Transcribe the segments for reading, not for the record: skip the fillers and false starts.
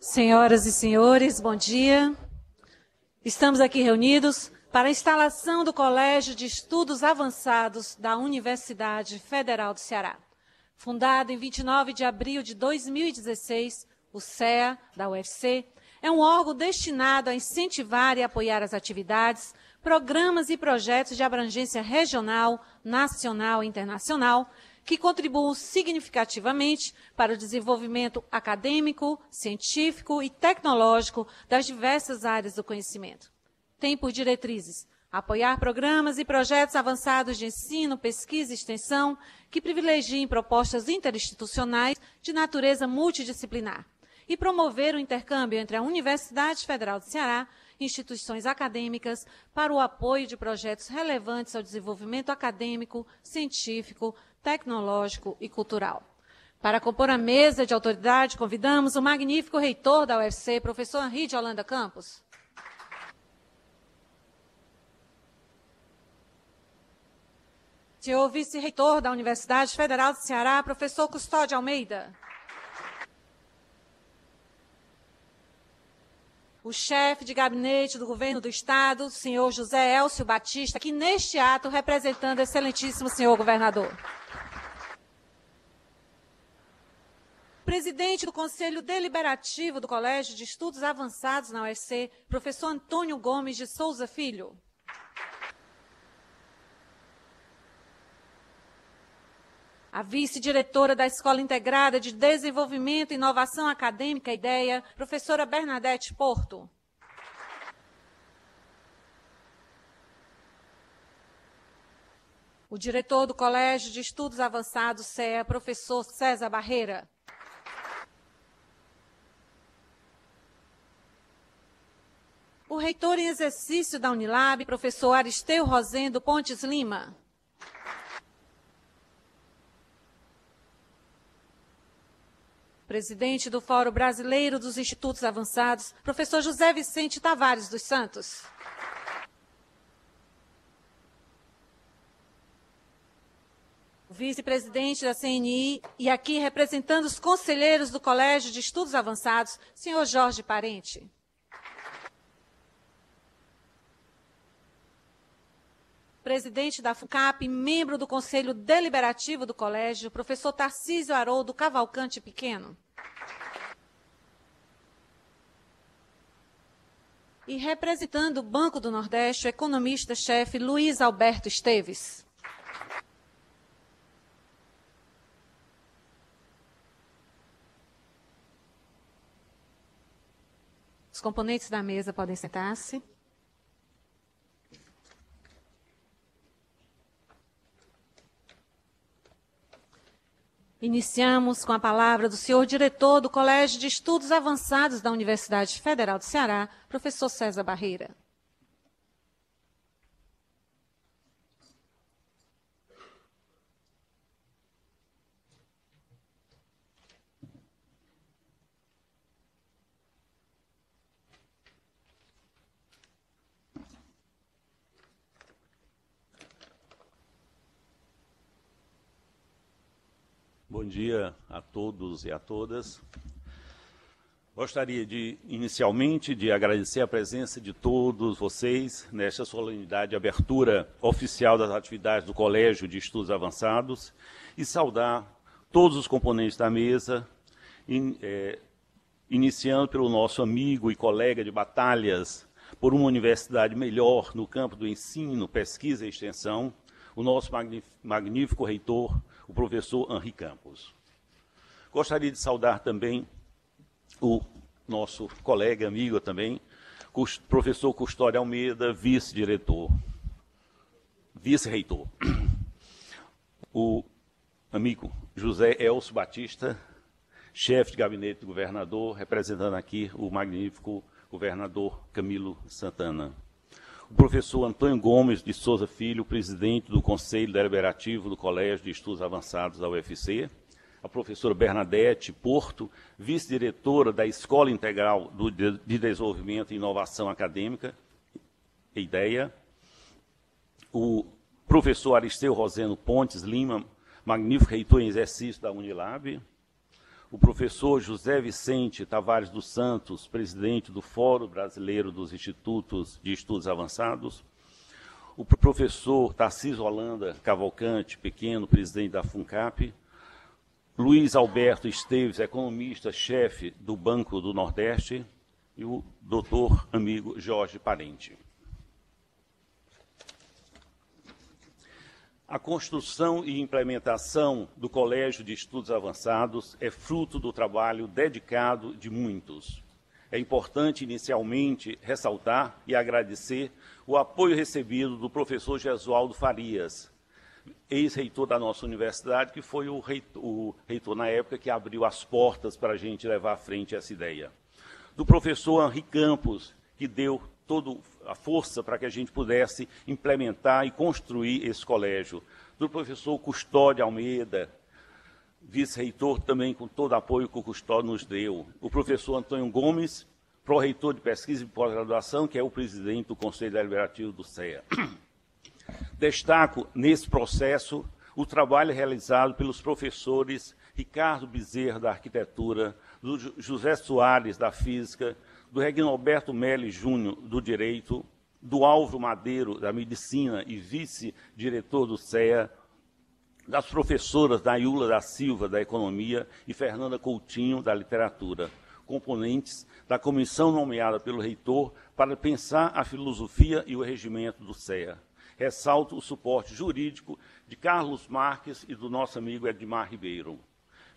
Senhoras e senhores, bom dia. Estamos aqui reunidos para a instalação do Colégio de Estudos Avançados da Universidade Federal do Ceará. Fundado em 29 de abril de 2016, o CEA, da UFC, é um órgão destinado a incentivar e apoiar as atividades, programas e projetos de abrangência regional, nacional e internacional, que contribuam significativamente para o desenvolvimento acadêmico, científico e tecnológico das diversas áreas do conhecimento. Tem por diretrizes apoiar programas e projetos avançados de ensino, pesquisa e extensão que privilegiem propostas interinstitucionais de natureza multidisciplinar e promover o intercâmbio entre a Universidade Federal do Ceará e instituições acadêmicas para o apoio de projetos relevantes ao desenvolvimento acadêmico, científico, tecnológico e cultural. Para compor a mesa de autoridade, convidamos o magnífico reitor da UFC, professor Henri de Holanda Campos. Senhor vice-reitor da Universidade Federal do Ceará, professor Custódio Almeida. O chefe de gabinete do governo do Estado, senhor José Elcio Batista, aqui neste ato representando o excelentíssimo senhor governador. Presidente do Conselho Deliberativo do Colégio de Estudos Avançados na UFC, professor Antônio Gomes de Souza Filho. A vice-diretora da Escola Integrada de Desenvolvimento e Inovação Acadêmica IDEA, professora Bernadette Porto. O diretor do Colégio de Estudos Avançados, CEA, professor César Barreira. O reitor em exercício da Unilab, professor Aristeu Rosendo Pontes Lima. Presidente do Fórum Brasileiro dos Institutos Avançados, professor José Vicente Tavares dos Santos. O vice-presidente da CNI e aqui representando os conselheiros do Colégio de Estudos Avançados, senhor Jorge Parente. Presidente da FUCAP, membro do Conselho Deliberativo do Colégio, professor Tarcísio Haroldo Cavalcante Pequeno. E representando o Banco do Nordeste, o economista-chefe Luiz Alberto Esteves. Os componentes da mesa podem sentar-se. Iniciamos com a palavra do senhor diretor do Colégio de Estudos Avançados da Universidade Federal do Ceará, professor César Barreira. Bom dia a todos e a todas. Gostaria inicialmente, de agradecer a presença de todos vocês nesta solenidade de abertura oficial das atividades do Colégio de Estudos Avançados e saudar todos os componentes da mesa, iniciando pelo nosso amigo e colega de batalhas por uma universidade melhor no campo do ensino, pesquisa e extensão, o nosso magnífico reitor, o professor Henri Campos. Gostaria de saudar também o nosso colega, amigo também, professor Custódio Almeida, vice-diretor, vice-reitor. O amigo José Elcio Batista, chefe de gabinete do governador, representando aqui o magnífico governador Camilo Santana. O professor Antônio Gomes de Souza Filho, presidente do Conselho Deliberativo do Colégio de Estudos Avançados da UFC. A professora Bernadette Porto, vice-diretora da Escola Integral de Desenvolvimento e Inovação Acadêmica, IDEA. O professor Aristeu Rosendo Pontes Lima, magnífico reitor em exercício da Unilab. o professor José Vicente Tavares dos Santos, presidente do Fórum Brasileiro dos Institutos de Estudos Avançados, o professor Tarcísio Holanda Cavalcante Pequeno, presidente da FUNCAP, Luiz Alberto Esteves, economista-chefe do Banco do Nordeste, e o doutor amigo Jorge Parente. A construção e implementação do Colégio de Estudos Avançados é fruto do trabalho dedicado de muitos. É importante, inicialmente, ressaltar e agradecer o apoio recebido do professor Gesualdo Farias, ex-reitor da nossa universidade, que foi o reitor na época que abriu as portas para a gente levar à frente essa ideia. Do professor Henri Campos, que deu toda a força para que a gente pudesse implementar e construir esse colégio. Do professor Custódio Almeida, vice-reitor também com todo o apoio que o Custódio nos deu. O professor Antônio Gomes, pró-reitor de pesquisa e pós-graduação, que é o presidente do Conselho Deliberativo do CEA. Destaco, nesse processo, o trabalho realizado pelos professores Ricardo Bezerra, da Arquitetura, do José Soares, da Física, do Reginalberto Meli Júnior, do Direito, do Álvaro Madeiro, da Medicina e vice-diretor do CEA, das professoras Nayula da Silva, da Economia, e Fernanda Coutinho, da Literatura, componentes da comissão nomeada pelo reitor para pensar a filosofia e o regimento do CEA. Ressalto o suporte jurídico de Carlos Marques e do nosso amigo Edmar Ribeiro.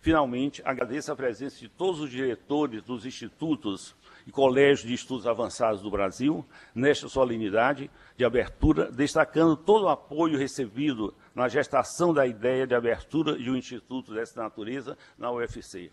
Finalmente, agradeço a presença de todos os diretores dos institutos e colégios de estudos avançados do Brasil, nesta solenidade de abertura, destacando todo o apoio recebido na gestação da ideia de abertura de um instituto dessa natureza na UFC.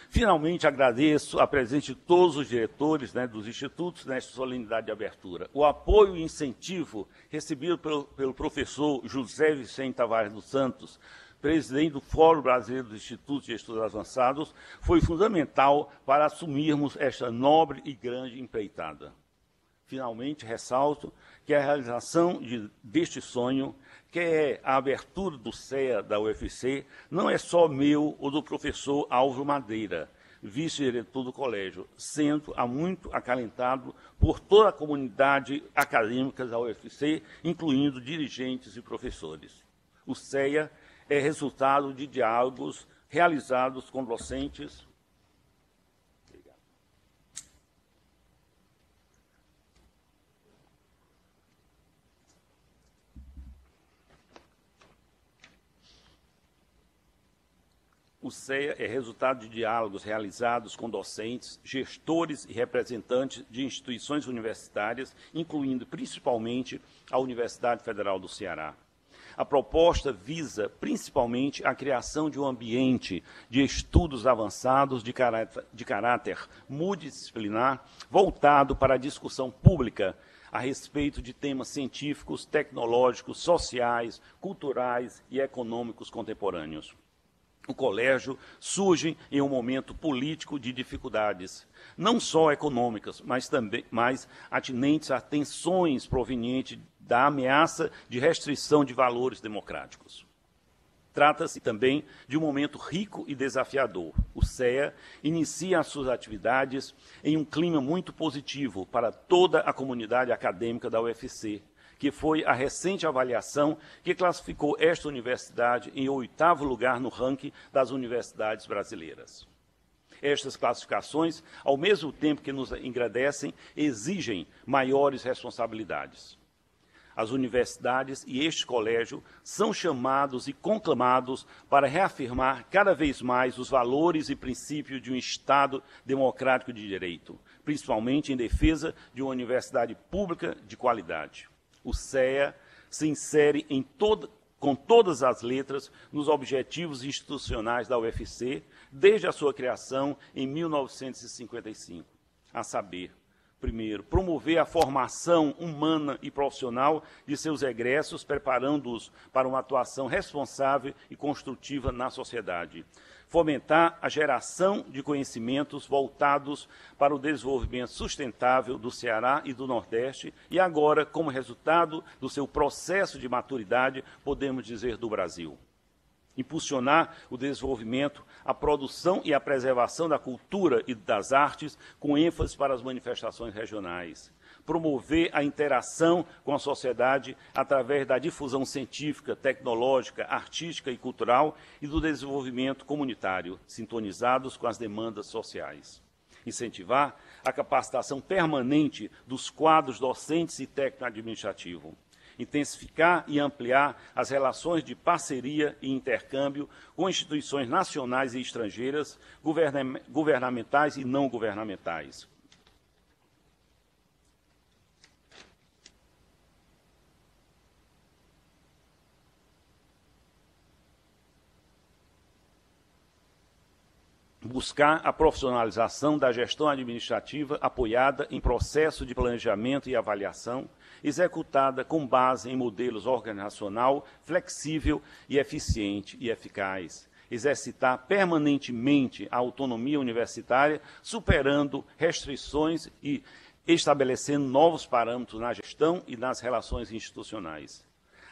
Finalmente, agradeço a presença de todos os diretores dos institutos nesta solenidade de abertura. O apoio e incentivo recebido pelo professor José Vicente Tavares dos Santos, presidente do Fórum Brasileiro dos Institutos de Estudos Avançados, foi fundamental para assumirmos esta nobre e grande empreitada. Finalmente, ressalto que a realização deste sonho, que é a abertura do CEA da UFC, não é só meu ou do professor Álvaro Madeira, vice-diretor do colégio, sendo há muito acalentado por toda a comunidade acadêmica da UFC, incluindo dirigentes e professores. O CEA é resultado de diálogos realizados com docentes. O CEA é resultado de diálogos realizados com docentes, gestores e representantes de instituições universitárias, incluindo principalmente a Universidade Federal do Ceará. A proposta visa, principalmente, a criação de um ambiente de estudos avançados de caráter multidisciplinar, voltado para a discussão pública a respeito de temas científicos, tecnológicos, sociais, culturais e econômicos contemporâneos. O colégio surge em um momento político de dificuldades, não só econômicas, mas atinentes a tensões provenientes da ameaça de restrição de valores democráticos. Trata-se também de um momento rico e desafiador. O CEA inicia as suas atividades em um clima muito positivo para toda a comunidade acadêmica da UFC, que foi a recente avaliação que classificou esta universidade em 8º lugar no ranking das universidades brasileiras. Estas classificações, ao mesmo tempo que nos engrandecem, exigem maiores responsabilidades. As universidades e este colégio são chamados e conclamados para reafirmar cada vez mais os valores e princípios de um Estado democrático de direito, principalmente em defesa de uma universidade pública de qualidade. O CEA se insere com todas as letras nos objetivos institucionais da UFC desde a sua criação em 1955, a saber, primeiro, promover a formação humana e profissional de seus egressos, preparando-os para uma atuação responsável e construtiva na sociedade. Fomentar a geração de conhecimentos voltados para o desenvolvimento sustentável do Ceará e do Nordeste e agora, como resultado do seu processo de maturidade, podemos dizer do Brasil. impulsionar o desenvolvimento, a produção e a preservação da cultura e das artes, com ênfase para as manifestações regionais. Promover a interação com a sociedade através da difusão científica, tecnológica, artística e cultural e do desenvolvimento comunitário, sintonizados com as demandas sociais. Incentivar a capacitação permanente dos quadros docentes e técnico-administrativo. Intensificar e ampliar as relações de parceria e intercâmbio com instituições nacionais e estrangeiras, governamentais e não governamentais. Buscar a profissionalização da gestão administrativa apoiada em processo de planejamento e avaliação, executada com base em modelos organizacional, flexível e eficiente e eficaz. Exercitar permanentemente a autonomia universitária, superando restrições e estabelecendo novos parâmetros na gestão e nas relações institucionais.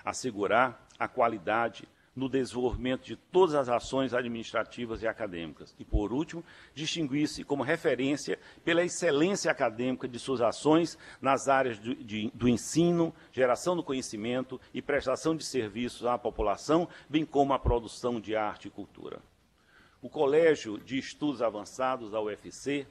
Assegurar a qualidade no desenvolvimento de todas as ações administrativas e acadêmicas. E, por último, distinguir-se como referência pela excelência acadêmica de suas ações nas áreas do ensino, geração do conhecimento e prestação de serviços à população, bem como a produção de arte e cultura. O Colégio de Estudos Avançados da UFC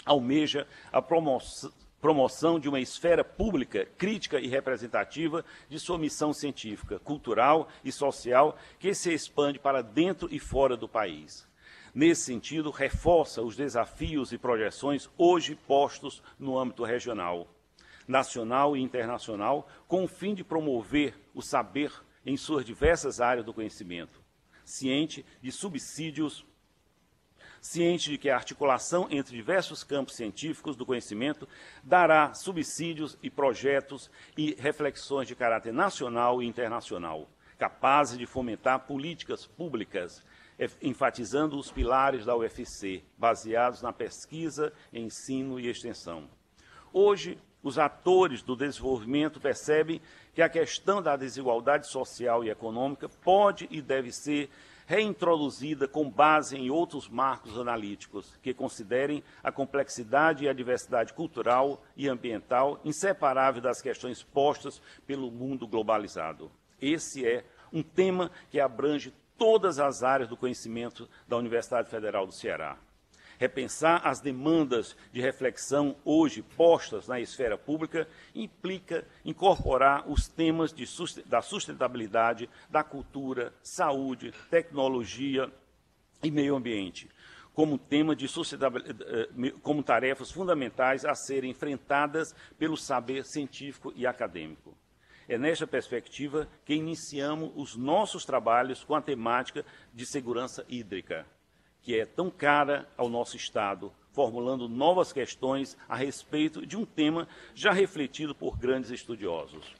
almeja a promoção de uma esfera pública, crítica e representativa de sua missão científica, cultural e social, que se expande para dentro e fora do país. Nesse sentido, reforça os desafios e projeções hoje postos no âmbito regional, nacional e internacional, com o fim de promover o saber em suas diversas áreas do conhecimento, ciente de que a articulação entre diversos campos científicos do conhecimento dará subsídios e projetos e reflexões de caráter nacional e internacional, capazes de fomentar políticas públicas, enfatizando os pilares da UFC, baseados na pesquisa, ensino e extensão. Hoje, os atores do desenvolvimento percebem que a questão da desigualdade social e econômica pode e deve ser reintroduzida com base em outros marcos analíticos que considerem a complexidade e a diversidade cultural e ambiental inseparável das questões postas pelo mundo globalizado. Esse é um tema que abrange todas as áreas do conhecimento da Universidade Federal do Ceará. Repensar as demandas de reflexão hoje postas na esfera pública implica incorporar os temas da sustentabilidade, da cultura, saúde, tecnologia e meio ambiente, como tema de como tarefas fundamentais a serem enfrentadas pelo saber científico e acadêmico. É nesta perspectiva que iniciamos os nossos trabalhos com a temática de segurança hídrica, que é tão cara ao nosso Estado, formulando novas questões a respeito de um tema já refletido por grandes estudiosos.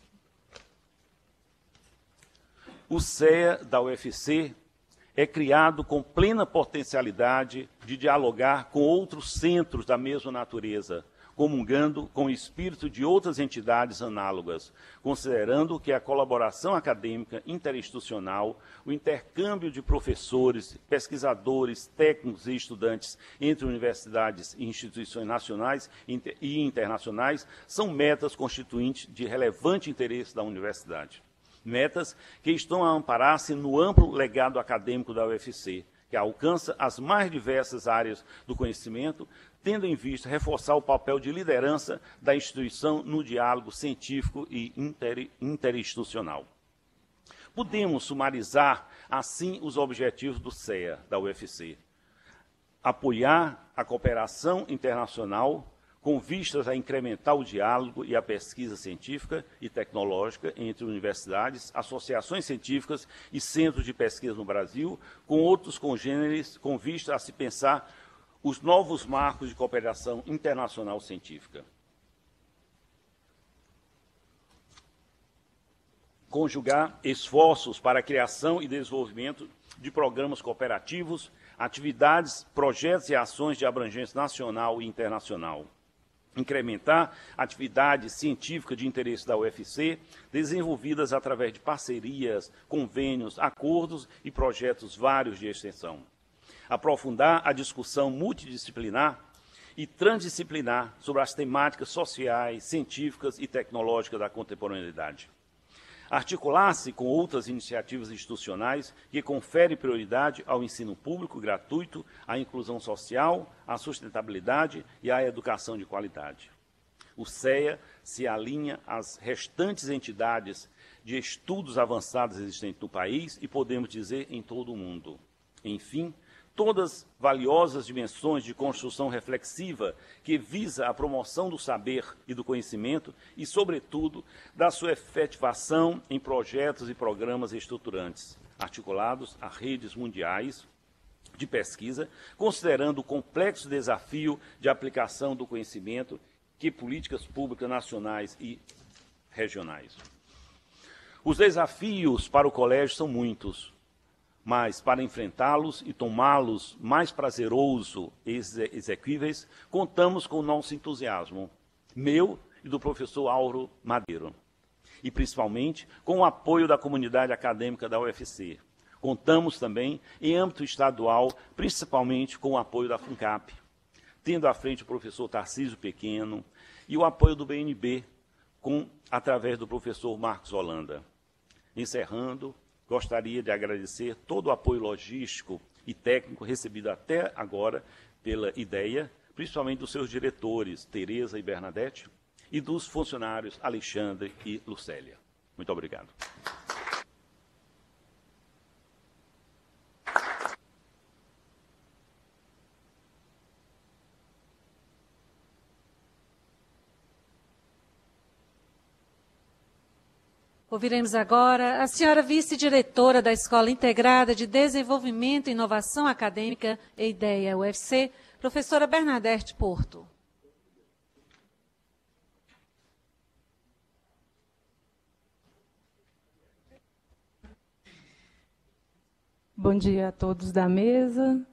O CEA da UFC é criado com plena potencialidade de dialogar com outros centros da mesma natureza, comungando com o espírito de outras entidades análogas, considerando que a colaboração acadêmica interinstitucional, o intercâmbio de professores, pesquisadores, técnicos e estudantes entre universidades e instituições nacionais e internacionais são metas constituintes de relevante interesse da universidade. Metas que estão a amparar-se no amplo legado acadêmico da UFC, que alcança as mais diversas áreas do conhecimento, tendo em vista reforçar o papel de liderança da instituição no diálogo científico e interinstitucional. Podemos sumarizar, assim, os objetivos do CEA, da UFC. Apoiar a cooperação internacional com vistas a incrementar o diálogo e a pesquisa científica e tecnológica entre universidades, associações científicas e centros de pesquisa no Brasil, com outros congêneres, com vista a se pensar os novos marcos de cooperação internacional científica. Conjugar esforços para a criação e desenvolvimento de programas cooperativos, atividades, projetos e ações de abrangência nacional e internacional. incrementar a atividade científica de interesse da UFC, desenvolvidas através de parcerias, convênios, acordos e projetos vários de extensão. Aprofundar a discussão multidisciplinar e transdisciplinar sobre as temáticas sociais, científicas e tecnológicas da contemporaneidade. Articular-se com outras iniciativas institucionais que conferem prioridade ao ensino público gratuito, à inclusão social, à sustentabilidade e à educação de qualidade. O CEA se alinha às restantes entidades de estudos avançados existentes no país e, podemos dizer, em todo o mundo. Enfim, todas valiosas dimensões de construção reflexiva que visa a promoção do saber e do conhecimento e, sobretudo, da sua efetivação em projetos e programas estruturantes, articulados a redes mundiais de pesquisa, considerando o complexo desafio de aplicação do conhecimento que políticas públicas nacionais e regionais. Os desafios para o colégio são muitos, mas para enfrentá-los e tomá-los mais prazeroso e exequíveis, contamos com o nosso entusiasmo, meu e do professor Auro Madeiro, e principalmente com o apoio da comunidade acadêmica da UFC. Contamos também, em âmbito estadual, principalmente com o apoio da FUNCAP, tendo à frente o professor Tarcísio Pequeno e o apoio do BNB, através do professor Marcos Holanda. Encerrando, gostaria de agradecer todo o apoio logístico e técnico recebido até agora pela IDEA, principalmente dos seus diretores, Tereza e Bernadette, e dos funcionários Alexandre e Lucélia. Muito obrigado. Ouviremos agora a senhora vice-diretora da Escola Integrada de Desenvolvimento e Inovação Acadêmica e IDEA UFC, professora Bernadette Porto. Bom dia a todos da mesa.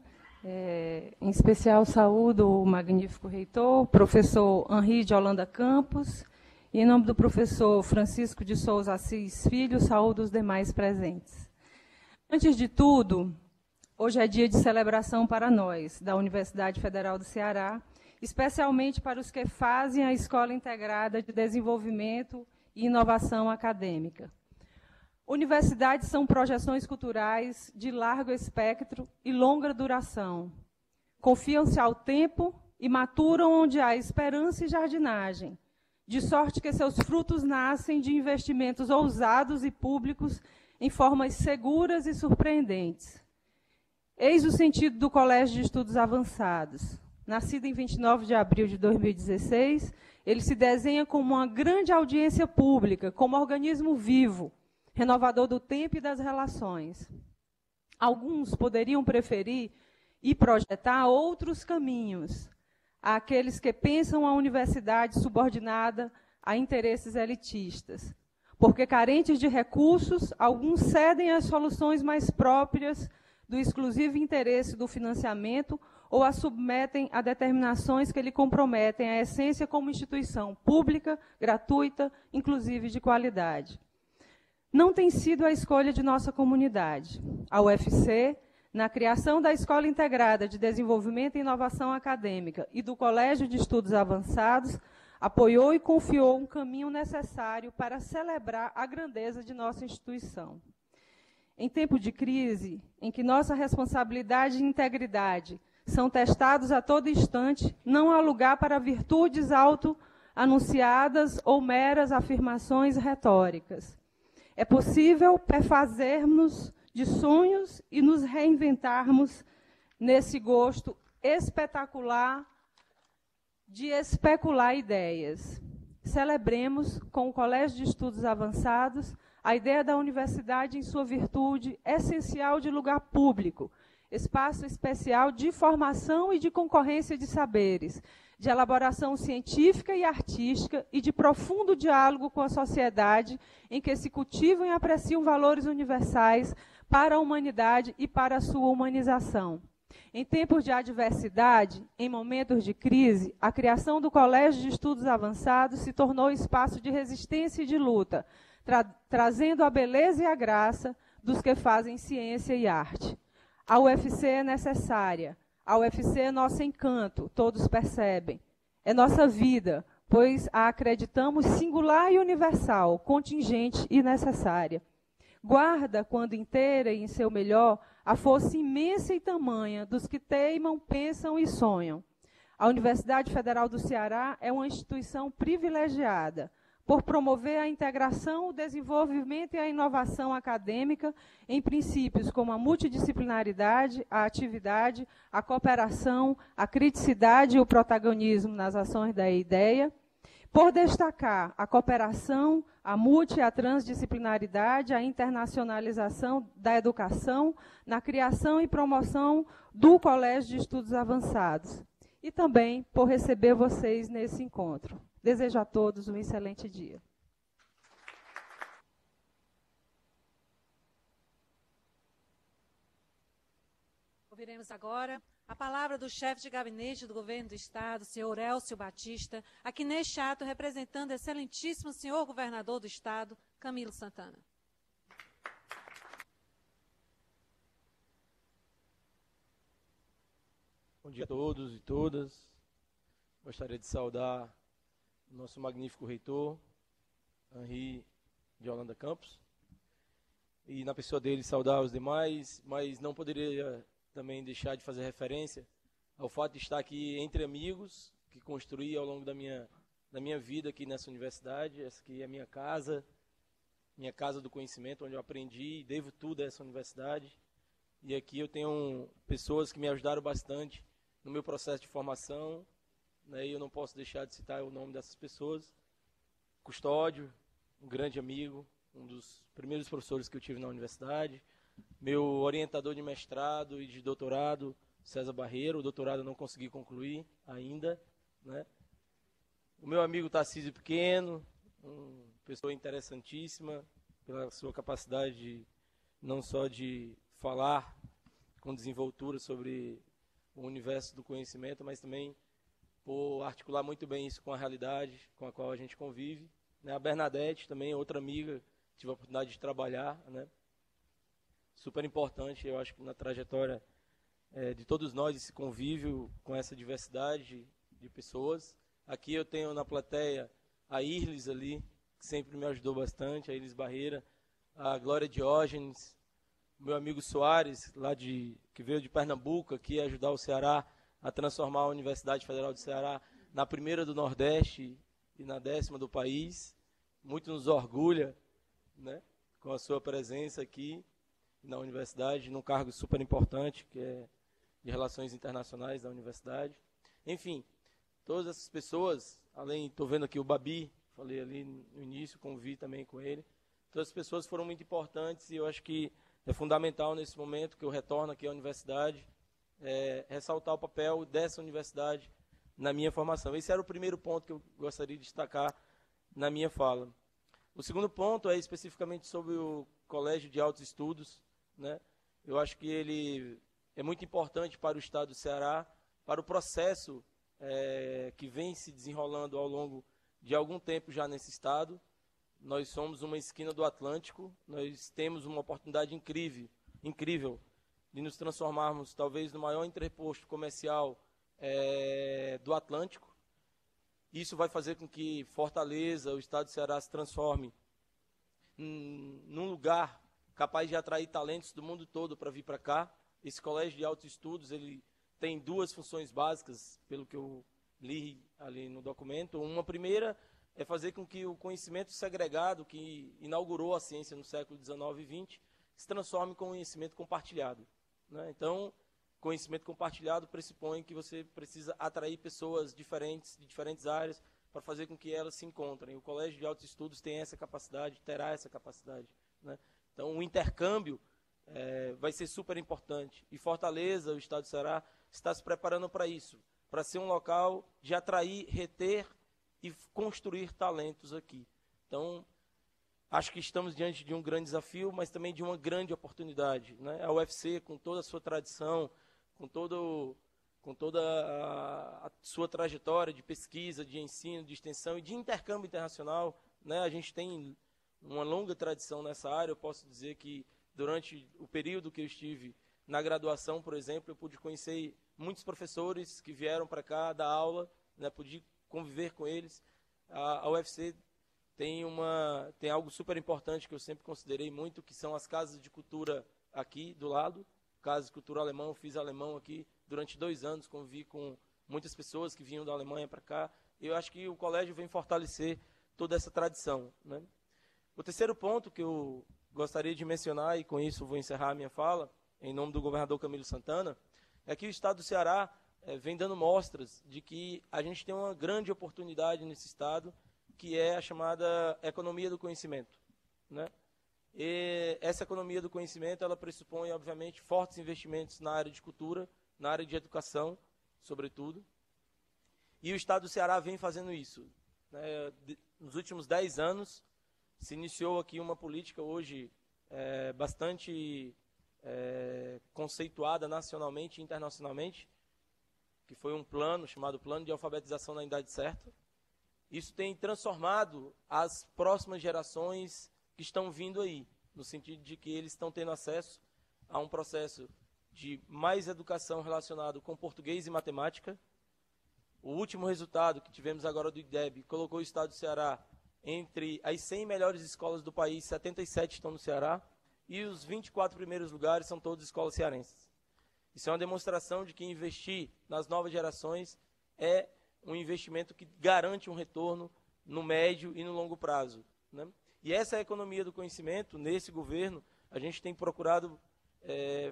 Em especial, saúdo o magnífico reitor, professor Henri de Holanda Campos, e, em nome do professor Francisco de Souza Assis Filho, saúdo os demais presentes. Antes de tudo, hoje é dia de celebração para nós, da Universidade Federal do Ceará, especialmente para os que fazem a Escola Integrada de Desenvolvimento e Inovação Acadêmica. Universidades são projeções culturais de largo espectro e longa duração. Confiam-se ao tempo e maturam onde há esperança e jardinagem, de sorte que seus frutos nascem de investimentos ousados e públicos em formas seguras e surpreendentes. Eis o sentido do Colégio de Estudos Avançados. Nascido em 29 de abril de 2016, ele se desenha como uma grande audiência pública, como organismo vivo, renovador do tempo e das relações. Alguns poderiam preferir e projetar outros caminhos, àqueles que pensam a universidade subordinada a interesses elitistas. Porque, carentes de recursos, alguns cedem às soluções mais próprias do exclusivo interesse do financiamento ou a submetem a determinações que lhe comprometem a essência como instituição pública, gratuita, inclusive de qualidade. Não tem sido a escolha de nossa comunidade. A UFC, na criação da Escola Integrada de Desenvolvimento e Inovação Acadêmica e do Colégio de Estudos Avançados, apoiou e confiou um caminho necessário para celebrar a grandeza de nossa instituição. Em tempo de crise, em que nossa responsabilidade e integridade são testados a todo instante, não há lugar para virtudes auto-anunciadas ou meras afirmações retóricas. É possível perfazermos de sonhos e nos reinventarmos nesse gosto espetacular de especular ideias. Celebremos, com o Colégio de Estudos Avançados, a ideia da universidade em sua virtude essencial de lugar público, espaço especial de formação e de concorrência de saberes, de elaboração científica e artística e de profundo diálogo com a sociedade, em que se cultivam e apreciam valores universais para a humanidade e para a sua humanização. Em tempos de adversidade, em momentos de crise, a criação do Colégio de Estudos Avançados se tornou espaço de resistência e de luta, trazendo a beleza e a graça dos que fazem ciência e arte. A UFC é necessária, a UFC é nosso encanto, todos percebem. É nossa vida, pois a acreditamos singular e universal, contingente e necessária. Guarda, quando inteira e em seu melhor, a força imensa e tamanha dos que teimam, pensam e sonham. A Universidade Federal do Ceará é uma instituição privilegiada por promover a integração, o desenvolvimento e a inovação acadêmica em princípios como a multidisciplinaridade, a atividade, a cooperação, a criticidade e o protagonismo nas ações da ideia, por destacar a cooperação, a multi e a transdisciplinaridade, a internacionalização da educação, na criação e promoção do Colégio de Estudos Avançados. E também por receber vocês nesse encontro. Desejo a todos um excelente dia. Ouviremos agora a palavra do chefe de gabinete do governo do Estado, senhor Elcio Batista, aqui neste ato representando o excelentíssimo senhor governador do Estado, Camilo Santana. Bom dia a todos e todas. Gostaria de saudar o nosso magnífico reitor, Henri de Holanda Campos, e na pessoa dele saudar os demais, mas não poderia também deixar de fazer referência ao fato de estar aqui entre amigos, que construí ao longo da minha vida aqui nessa universidade. Essa aqui é a minha casa do conhecimento, onde eu aprendi e devo tudo a essa universidade. E aqui eu tenho pessoas que me ajudaram bastante no meu processo de formação, né, e eu não posso deixar de citar o nome dessas pessoas. Custódio, um grande amigo, um dos primeiros professores que eu tive na universidade. Meu orientador de mestrado e de doutorado, César Barreiro. O doutorado eu não consegui concluir ainda, né? O meu amigo Tarcísio Pequeno, uma pessoa interessantíssima, pela sua capacidade não só de falar com desenvoltura sobre o universo do conhecimento, mas também por articular muito bem isso com a realidade com a qual a gente convive. A Bernadette também, outra amiga, tive a oportunidade de trabalhar, né? Super importante, eu acho que na trajetória de todos nós, esse convívio com essa diversidade de pessoas. Aqui eu tenho na plateia a Irlis ali, que sempre me ajudou bastante, a Irlis Barreira, a Glória Diógenes, o meu amigo Soares, que veio de Pernambuco, aqui ajudar o Ceará a transformar a Universidade Federal do Ceará na primeira do Nordeste e na 10ª do país. Muito nos orgulha, né, com a sua presença aqui na universidade, num cargo super importante, que é de Relações Internacionais da universidade. Enfim, todas essas pessoas, além, estou vendo aqui o Babi, falei ali no início, convivi também com ele. Todas as pessoas foram muito importantes e eu acho que é fundamental nesse momento que eu retorno aqui à universidade, ressaltar o papel dessa universidade na minha formação. Esse era o primeiro ponto que eu gostaria de destacar na minha fala. O segundo ponto é especificamente sobre o Colégio de Altos Estudos, né? Eu acho que ele é muito importante para o Estado do Ceará, para o processo que vem se desenrolando ao longo de algum tempo já nesse Estado. Nós somos uma esquina do Atlântico, nós temos uma oportunidade incrível de nos transformarmos talvez no maior interposto comercial do Atlântico. Isso vai fazer com que Fortaleza, o Estado do Ceará, se transforme num lugar capaz de atrair talentos do mundo todo para vir para cá. Esse Colégio de Altos Estudos, ele tem duas funções básicas, pelo que eu li ali no documento. Uma primeira é fazer com que o conhecimento segregado, que inaugurou a ciência no século XIX e XX, se transforme em conhecimento compartilhado, né? Então, conhecimento compartilhado pressupõe que você precisa atrair pessoas diferentes, de diferentes áreas, para fazer com que elas se encontrem. O Colégio de Altos Estudos tem essa capacidade, terá essa capacidade, né? Então, o intercâmbio vai ser super importante. E Fortaleza, o Estado do Ceará, está se preparando para isso, para ser um local de atrair, reter e construir talentos aqui. Então, acho que estamos diante de um grande desafio, mas também de uma grande oportunidade, né? A UFC, com toda a sua tradição, com toda a sua trajetória de pesquisa, de ensino, de extensão e de intercâmbio internacional, né? A gente tem uma longa tradição nessa área. Eu posso dizer que durante o período que eu estive na graduação, por exemplo, eu pude conhecer muitos professores que vieram para cá dar aula, né? Pude conviver com eles. A UFC tem algo super importante que eu sempre considerei muito, que são as casas de cultura aqui do lado. Casa de cultura alemã, eu fiz alemão aqui durante 2 anos, convivi com muitas pessoas que vinham da Alemanha para cá. Eu acho que o colégio vem fortalecer toda essa tradição, né? O terceiro ponto que eu gostaria de mencionar, e com isso vou encerrar a minha fala, em nome do governador Camilo Santana, é que o estado do Ceará vem dando mostras de que a gente tem uma grande oportunidade nesse estado, que é a chamada economia do conhecimento, né? E essa economia do conhecimento, ela pressupõe, obviamente, fortes investimentos na área de cultura, na área de educação, sobretudo. E o estado do Ceará vem fazendo isso, né? Nos últimos 10 anos, se iniciou aqui uma política hoje bastante conceituada nacionalmente e internacionalmente, que foi um plano chamado Plano de Alfabetização na Idade Certa. Isso tem transformado as próximas gerações que estão vindo aí, no sentido de que eles estão tendo acesso a um processo de mais educação relacionado com português e matemática. O último resultado que tivemos agora do IDEB colocou o estado do Ceará entre as 100 melhores escolas do país, 77 estão no Ceará, e os 24 primeiros lugares são todas escolas cearenses. Isso é uma demonstração de que investir nas novas gerações é um investimento que garante um retorno no médio e no longo prazo, né? E essa economia do conhecimento, nesse governo, a gente tem procurado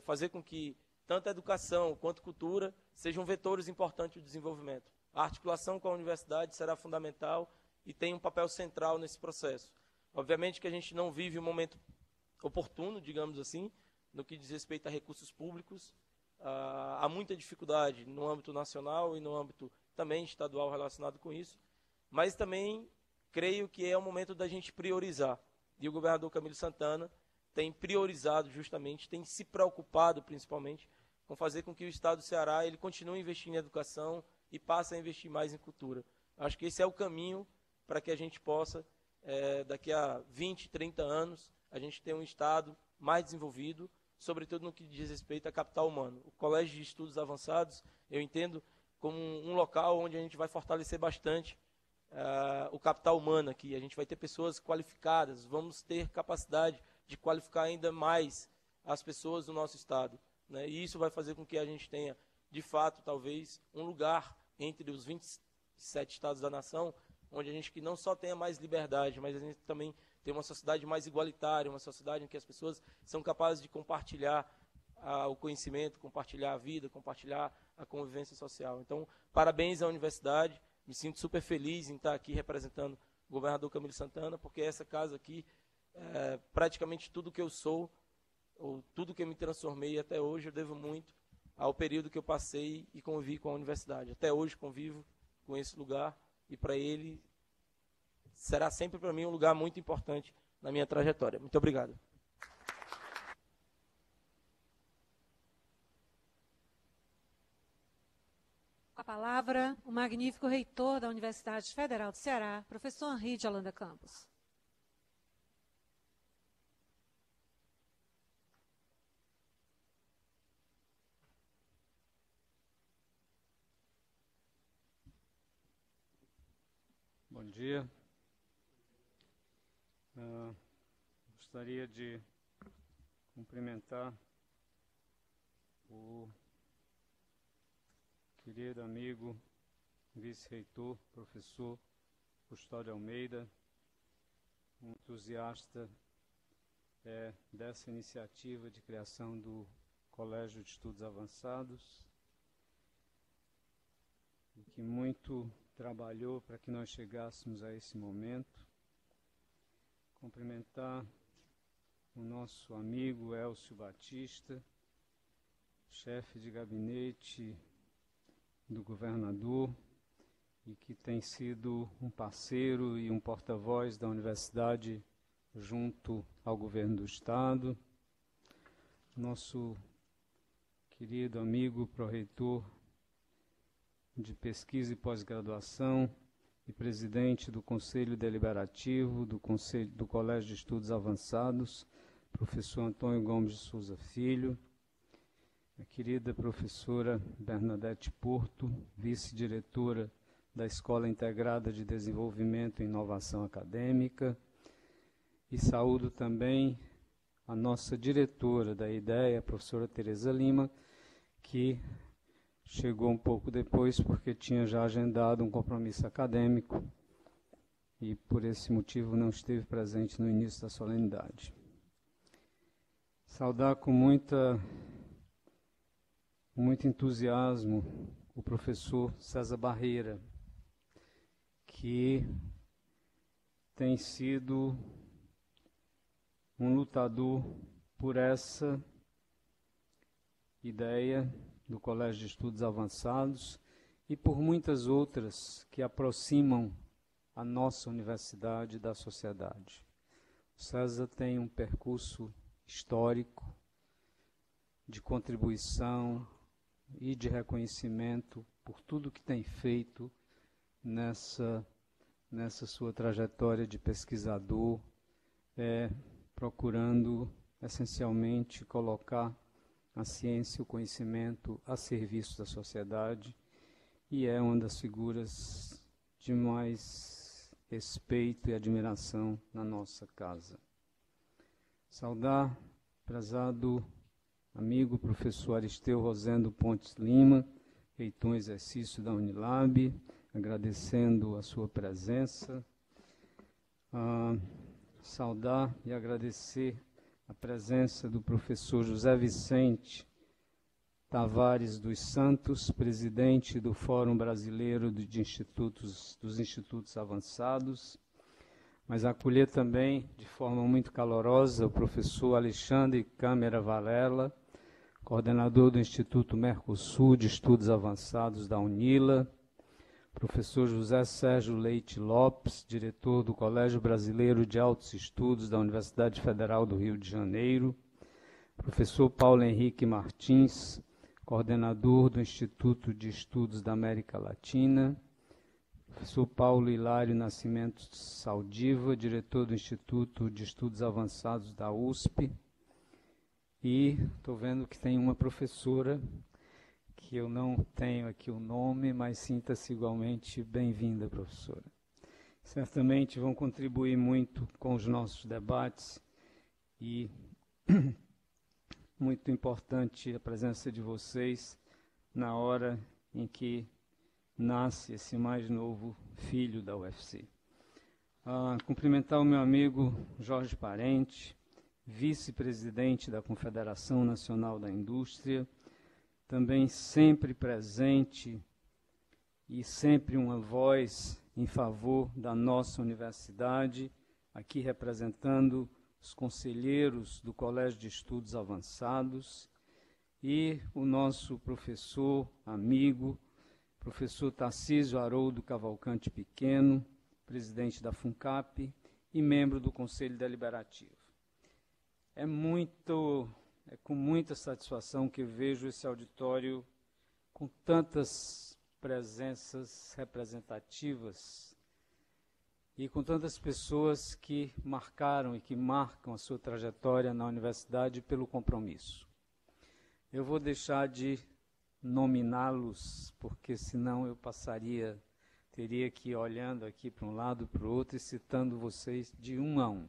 fazer com que tanto a educação quanto a cultura sejam vetores importantes do desenvolvimento. A articulação com a universidade será fundamental e tem um papel central nesse processo. Obviamente que a gente não vive um momento oportuno, digamos assim, no que diz respeito a recursos públicos. Há muita dificuldade no âmbito nacional e no âmbito também estadual relacionado com isso, mas também creio que é o momento da gente priorizar. E o governador Camilo Santana tem priorizado justamente, tem se preocupado principalmente com fazer com que o estado do Ceará ele continue investindo em educação e passe a investir mais em cultura. Acho que esse é o caminho para que a gente possa, daqui a 20, 30 anos, a gente ter um estado mais desenvolvido, sobretudo no que diz respeito a capital humano. O Colégio de Estudos Avançados, eu entendo como um local onde a gente vai fortalecer bastante o capital humano aqui. A gente vai ter pessoas qualificadas, vamos ter capacidade de qualificar ainda mais as pessoas do nosso estado, né? E isso vai fazer com que a gente tenha, de fato, talvez, um lugar entre os 27 estados da nação, onde a gente que não só tenha mais liberdade, mas a gente também tem uma sociedade mais igualitária, uma sociedade em que as pessoas são capazes de compartilhar o conhecimento, compartilhar a vida, compartilhar a convivência social. Então, parabéns à universidade. Me sinto super feliz em estar aqui representando o governador Camilo Santana, porque essa casa aqui, praticamente tudo que eu sou, ou tudo que eu me transformei até hoje, eu devo muito ao período que eu passei e convivi com a universidade. Até hoje convivo com esse lugar e para ele será sempre para mim um lugar muito importante na minha trajetória. Muito obrigado. Com a palavra, o magnífico reitor da Universidade Federal do Ceará, professor Henri de Holanda Campos. Bom dia. Gostaria de cumprimentar o querido amigo, vice-reitor, professor Custódio Almeida, um entusiasta dessa iniciativa de criação do Colégio de Estudos Avançados, e que muito trabalhou para que nós chegássemos a esse momento. Cumprimentar o nosso amigo Elcio Batista, chefe de gabinete do governador, e que tem sido um parceiro e um porta-voz da universidade junto ao governo do estado. Nosso querido amigo pró-reitor de Pesquisa e Pós-Graduação e presidente do Conselho Deliberativo do Colégio de Estudos Avançados, professor Antônio Gomes de Souza Filho, a querida professora Bernadette Porto, vice-diretora da Escola Integrada de Desenvolvimento e Inovação Acadêmica, e saúdo também a nossa diretora da IDEA, a professora Tereza Lima, que chegou um pouco depois porque tinha já agendado um compromisso acadêmico e, por esse motivo, não esteve presente no início da solenidade. Saudar com muito entusiasmo o professor César Barreira, que tem sido um lutador por essa ideia do Colégio de Estudos Avançados e por muitas outras que aproximam a nossa universidade da sociedade. O César tem um percurso histórico de contribuição e de reconhecimento por tudo que tem feito nessa sua trajetória de pesquisador, procurando essencialmente colocar a ciência e o conhecimento a serviço da sociedade, e é uma das figuras de mais respeito e admiração na nossa casa. Saudar, prezado amigo professor Aristeu Rosendo Pontes Lima, reitor em exercício da Unilab, agradecendo a sua presença. Saudar e agradecer a presença do professor José Vicente Tavares dos Santos, presidente do Fórum Brasileiro dos Institutos Avançados, mas acolher também, de forma muito calorosa, o professor Alexandre Câmara Varela, coordenador do Instituto Mercosul de Estudos Avançados da UNILA, professor José Sérgio Leite Lopes, diretor do Colégio Brasileiro de Altos Estudos da Universidade Federal do Rio de Janeiro, professor Paulo Henrique Martins, coordenador do Instituto de Estudos da América Latina, professor Paulo Hilário Nascimento Saldiva, diretor do Instituto de Estudos Avançados da USP, e estou vendo que tem uma professora que eu não tenho aqui o nome, mas sinta-se igualmente bem-vinda, professora. Certamente vão contribuir muito com os nossos debates e muito importante a presença de vocês na hora em que nasce esse mais novo filho da UFC. Cumprimentar o meu amigo Jorge Parente, vice-presidente da Confederação Nacional da Indústria, também sempre presente e sempre uma voz em favor da nossa universidade, aqui representando os conselheiros do Colégio de Estudos Avançados, e o nosso professor, amigo, professor Tarcísio Haroldo Cavalcante Pequeno, presidente da FUNCAP e membro do Conselho Deliberativo. É com muita satisfação que vejo esse auditório com tantas presenças representativas e com tantas pessoas que marcaram e que marcam a sua trajetória na universidade pelo compromisso. Eu vou deixar de nominá-los, porque senão eu teria que ir olhando aqui para um lado e para o outro e citando vocês de um a um.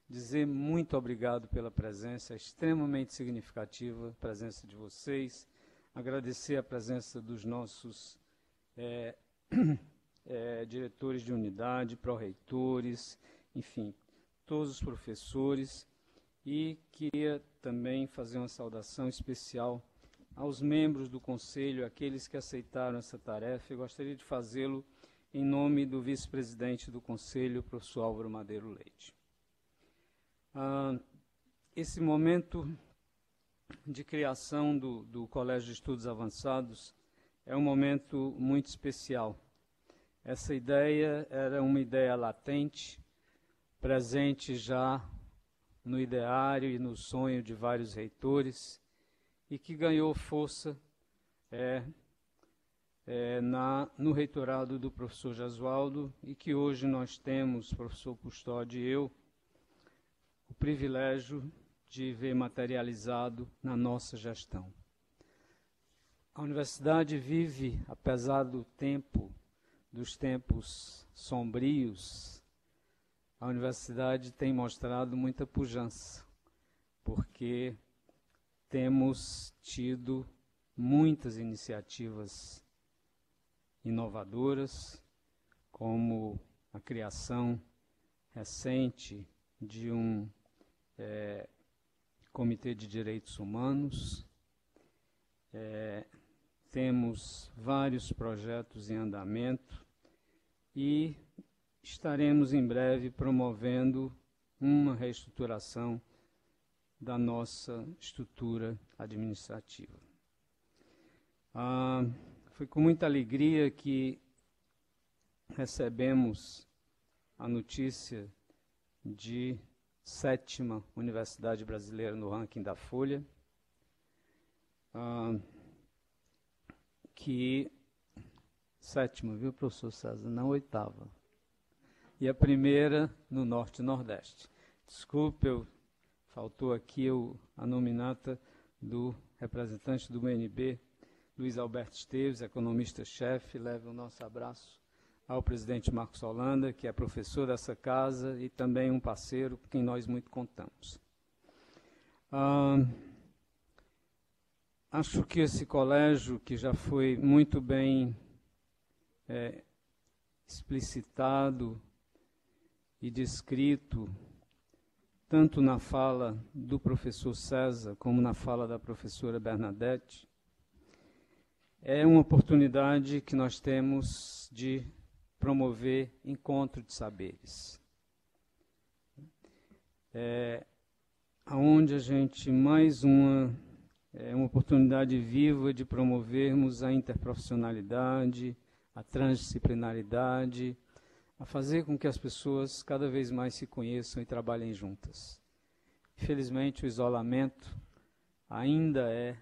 Dizer muito obrigado pela presença, extremamente significativa a presença de vocês, agradecer a presença dos nossos diretores de unidade, pró-reitores, enfim, todos os professores, e queria também fazer uma saudação especial aos membros do Conselho, aqueles que aceitaram essa tarefa, e gostaria de fazê-lo em nome do vice-presidente do Conselho, professor Álvaro Madeiro Leite. Esse momento de criação do Colégio de Estudos Avançados é um momento muito especial. Essa ideia era uma ideia latente, presente já no ideário e no sonho de vários reitores, e que ganhou força no reitorado do professor Gesualdo, e que hoje nós temos, professor Custódio e eu, o privilégio de ver materializado na nossa gestão. A universidade vive, apesar dos tempos sombrios, a universidade tem mostrado muita pujança, porque temos tido muitas iniciativas inovadoras, como a criação recente de um Comitê de Direitos Humanos. Temos vários projetos em andamento e estaremos em breve promovendo uma reestruturação da nossa estrutura administrativa. Foi com muita alegria que recebemos a notícia de 7ª Universidade Brasileira no ranking da Folha, que 7ª, viu, professor César? Não 8ª. E a primeira no Norte e Nordeste. Desculpe, faltou aqui a nominata do representante do UNB, Luiz Alberto Esteves, economista-chefe. Leve o nosso abraço ao presidente Marcos Holanda, que é professor dessa casa e também um parceiro com quem nós muito contamos. Acho que esse colégio, que já foi muito bem explicitado e descrito, tanto na fala do professor César como na fala da professora Bernadette, é uma oportunidade que nós temos de promover encontro de saberes. Onde a gente, mais uma oportunidade viva de promovermos a interprofissionalidade, a transdisciplinaridade, a fazer com que as pessoas cada vez mais se conheçam e trabalhem juntas. Infelizmente, o isolamento ainda é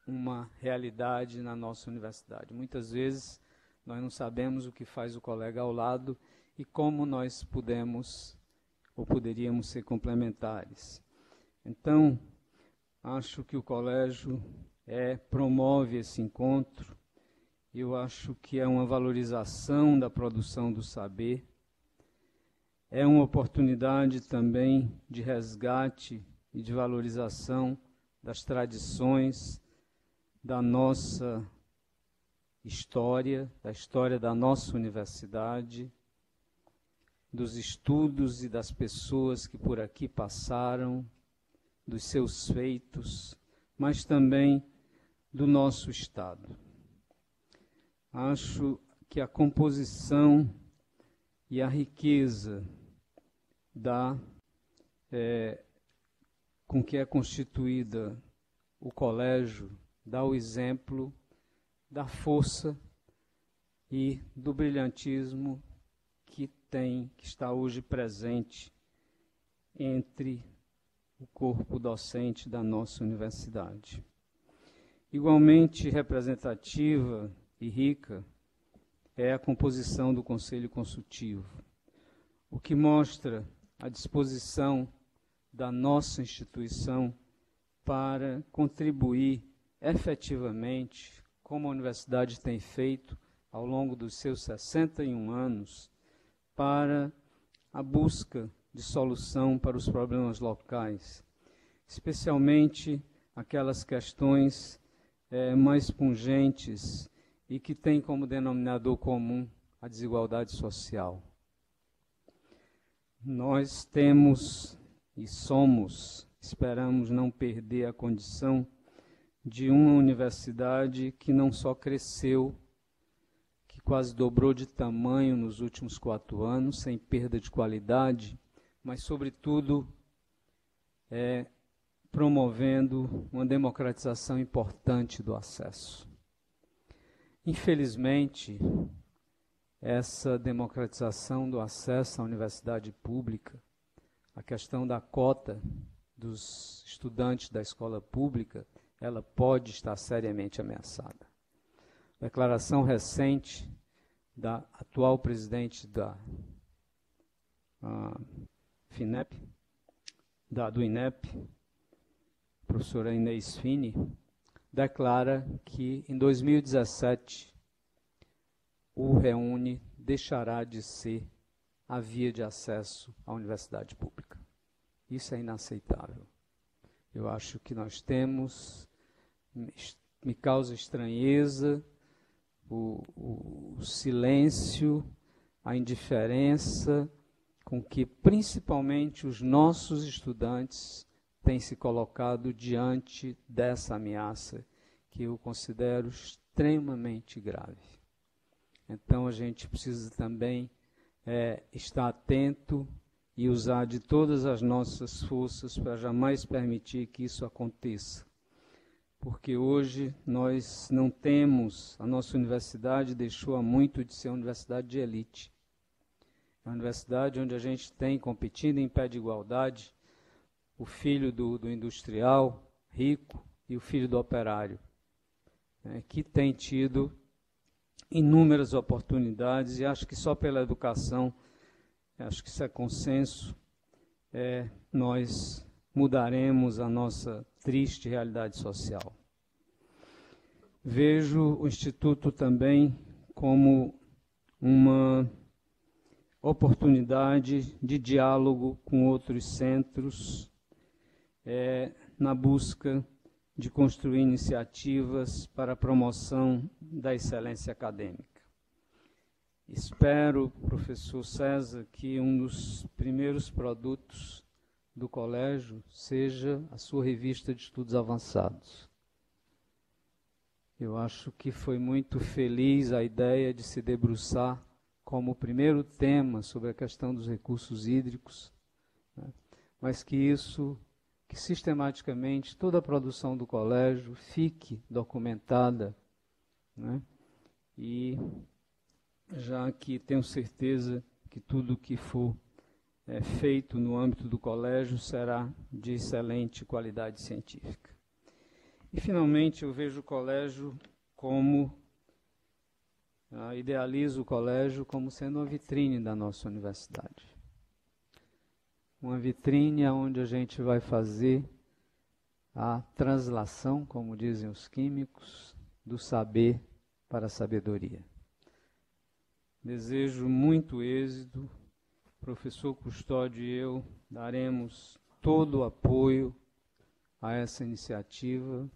uma realidade na nossa universidade. Muitas vezes, nós não sabemos o que faz o colega ao lado e como nós podemos ou poderíamos ser complementares. Então, acho que o colégio promove esse encontro. Eu acho que é uma valorização da produção do saber. É uma oportunidade também de resgate e de valorização das tradições da nossa história, da história da nossa universidade, dos estudos e das pessoas que por aqui passaram, dos seus feitos, mas também do nosso Estado. Acho que a composição e a riqueza com que é constituída o colégio dá o exemplo da força e do brilhantismo que está hoje presente entre o corpo docente da nossa universidade. Igualmente representativa e rica é a composição do Conselho Consultivo, o que mostra a disposição da nossa instituição para contribuir efetivamente, como a universidade tem feito ao longo dos seus 61 anos, para a busca de solução para os problemas locais, especialmente aquelas questões mais pungentes e que têm como denominador comum a desigualdade social. Nós temos e somos, esperamos não perder a condição de uma universidade que não só cresceu, que quase dobrou de tamanho nos últimos 4 anos, sem perda de qualidade, mas, sobretudo, promovendo uma democratização importante do acesso. Infelizmente, essa democratização do acesso à universidade pública, a questão da cota dos estudantes da escola pública, ela pode estar seriamente ameaçada. Declaração recente da atual presidente da FINEP, do INEP, professora Inês Fini, declara que em 2017 o REUNE deixará de ser a via de acesso à universidade pública. Isso é inaceitável. Eu acho que nós temos, me causa estranheza o silêncio, a indiferença com que principalmente os nossos estudantes têm se colocado diante dessa ameaça, que eu considero extremamente grave. Então a gente precisa também estar atento e usar de todas as nossas forças para jamais permitir que isso aconteça. Porque hoje nós não temos, a nossa universidade deixou há muito de ser uma universidade de elite. É uma universidade onde a gente tem, competindo em pé de igualdade, o filho do industrial rico e o filho do operário, que tem tido inúmeras oportunidades, e acho que só pela educação, acho que isso é consenso, nós mudaremos a nossa triste realidade social. Vejo o Instituto também como uma oportunidade de diálogo com outros centros, na busca de construir iniciativas para a promoção da excelência acadêmica. Espero, professor César, que um dos primeiros produtos do colégio seja a sua revista de estudos avançados. Eu acho que foi muito feliz a ideia de se debruçar como primeiro tema sobre a questão dos recursos hídricos, mas que sistematicamente toda a produção do colégio fique documentada, e já que tenho certeza que tudo que for feito no âmbito do colégio será de excelente qualidade científica. E, finalmente, eu vejo o colégio idealizo o colégio como sendo uma vitrine da nossa universidade. Uma vitrine onde a gente vai fazer a translação, como dizem os químicos, do saber para a sabedoria. Desejo muito êxito. O professor Custódio e eu daremos todo o apoio a essa iniciativa.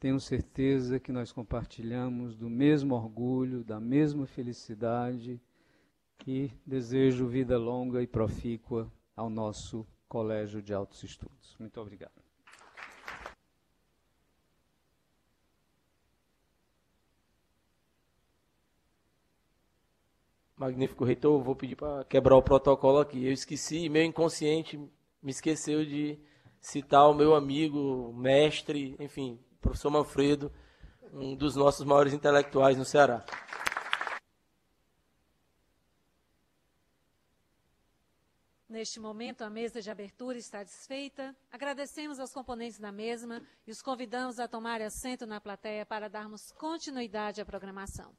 Tenho certeza que nós compartilhamos do mesmo orgulho, da mesma felicidade, e desejo vida longa e profícua ao nosso Colégio de Altos Estudos. Muito obrigado. Magnífico reitor, vou pedir para quebrar o protocolo aqui. Eu esqueci, meu inconsciente me esqueceu de citar o meu amigo, mestre, enfim, professor Manfredo, um dos nossos maiores intelectuais no Ceará. Neste momento, a mesa de abertura está desfeita. Agradecemos aos componentes da mesma e os convidamos a tomarem assento na plateia para darmos continuidade à programação.